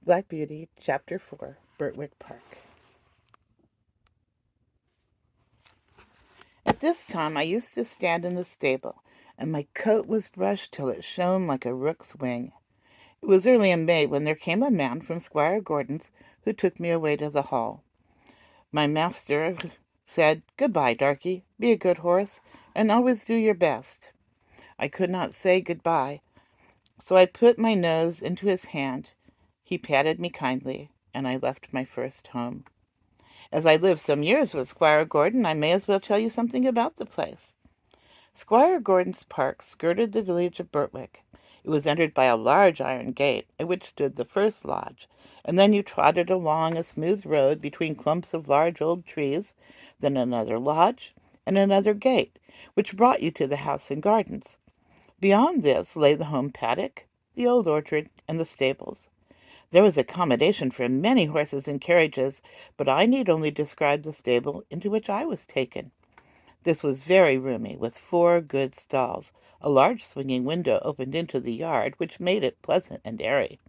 Black Beauty, Chapter 4, Birtwick Park. At this time I used to stand in the stable, and my coat was brushed till it shone like a rook's wing. It was early in May when there came a man from Squire Gordon's who took me away to the hall. My master said, "Good-bye, darky, be a good horse, and always do your best." I could not say good-bye, so I put my nose into his hand. He patted me kindly, and I left my first home. As I lived some years with Squire Gordon, I may as well tell you something about the place. Squire Gordon's park skirted the village of Birtwick. It was entered by a large iron gate, at which stood the first lodge, and then you trotted along a smooth road between clumps of large old trees, then another lodge, and another gate, which brought you to the house and gardens. Beyond this lay the home paddock, the old orchard, and the stables. There was accommodation for many horses and carriages, but I need only describe the stable into which I was taken. This was very roomy, with 4 good stalls. A large swinging window opened into the yard, which made it pleasant and airy.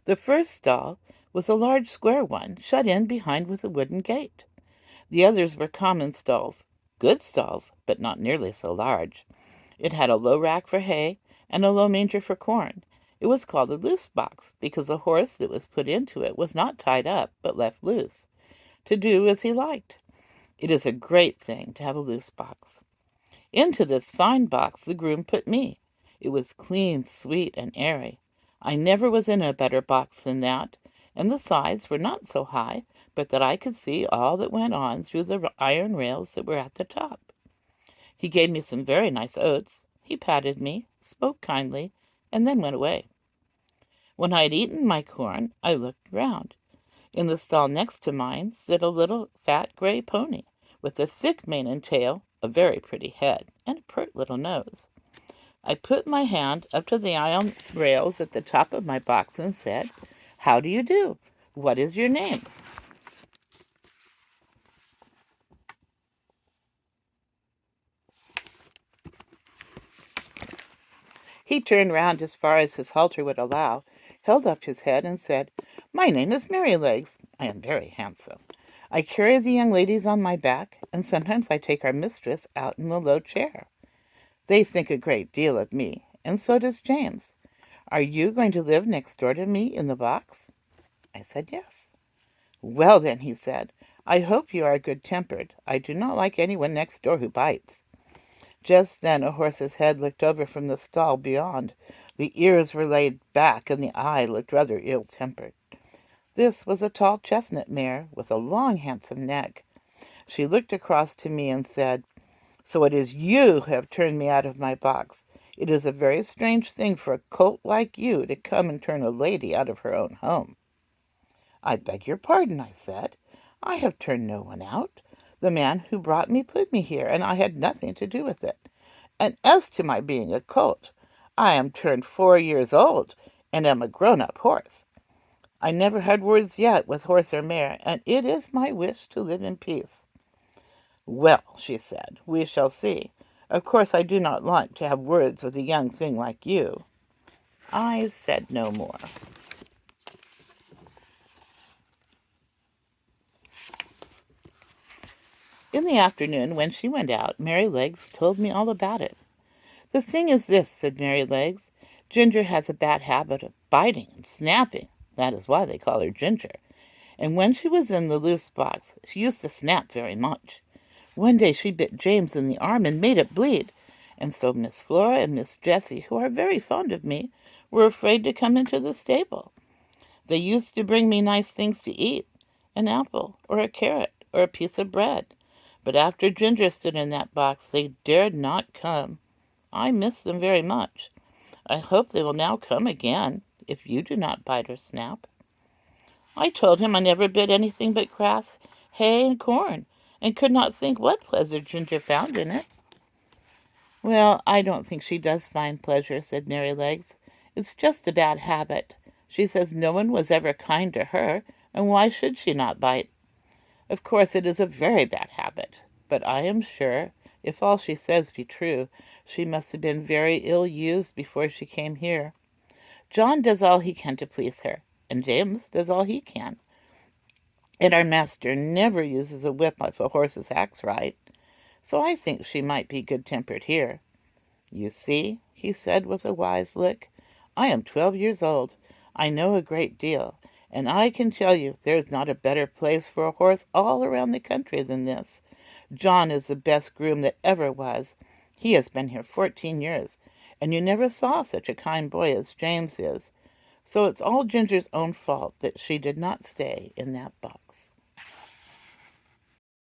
The first stall was a large square one, shut in behind with a wooden gate. The others were common stalls, good stalls, but not nearly so large. It had a low rack for hay, and a low manger for corn. It was called a loose box, because the horse that was put into it was not tied up, but left loose, to do as he liked. It is a great thing to have a loose box. Into this fine box the groom put me. It was clean, sweet, and airy. I never was in a better box than that, and the sides were not so high, but that I could see all that went on through the iron rails that were at the top. He gave me some very nice oats. He patted me, spoke kindly, and then went away. When I had eaten my corn, I looked round. In the stall next to mine stood a little fat gray pony, with a thick mane and tail, a very pretty head, and a pert little nose. I put my hand up to the iron rails at the top of my box and said, "How do you do? What is your name?" He turned round as far as his halter would allow, held up his head, and said, "My name is Merrylegs. I am very handsome. I carry the young ladies on my back, and sometimes I take our mistress out in the low chair. They think a great deal of me, and so does James. Are you going to live next door to me in the box?" I said yes. "Well, then," he said, "I hope you are good-tempered. I do not like anyone next door who bites." Just then a horse's head looked over from the stall beyond. The ears were laid back, and the eye looked rather ill-tempered. This was a tall chestnut mare, with a long, handsome neck. She looked across to me and said, "So it is you who have turned me out of my box. It is a very strange thing for a colt like you to come and turn a lady out of her own home." "I beg your pardon," I said. "I have turned no one out. The man who brought me put me here, and I had nothing to do with it. And as to my being a colt, I am turned 4 years old, and am a grown-up horse. I never had words yet with horse or mare, and it is my wish to live in peace." "Well," she said, "we shall see. Of course I do not like to have words with a young thing like you." I said no more. In the afternoon, when she went out, Merrylegs told me all about it. "The thing is this," said Merrylegs. "Ginger has a bad habit of biting and snapping. That is why they call her Ginger. And when she was in the loose box, she used to snap very much. One day she bit James in the arm and made it bleed, and so Miss Flora and Miss Jessie, who are very fond of me, were afraid to come into the stable. They used to bring me nice things to eat, an apple, or a carrot, or a piece of bread. But after Ginger stood in that box, they dared not come. I miss them very much. I hope they will now come again, if you do not bite or snap." I told him I never bit anything but grass, hay, and corn, and could not think what pleasure Ginger found in it. "Well, I don't think she does find pleasure," said Merrylegs. "It's just a bad habit. She says no one was ever kind to her, and why should she not bite? Of course it is a very bad habit, but I am sure, if all she says be true, she must have been very ill-used before she came here. John does all he can to please her, and James does all he can. And our master never uses a whip if a horse acts right. So I think she might be good-tempered here. You see, he said with a wise look, I am 12 years old. I know a great deal, and I can tell you there's not a better place for a horse all around the country than this. John is the best groom that ever was. He has been here 14 years, and you never saw such a kind boy as James is. So it's all Ginger's own fault that she did not stay in that box.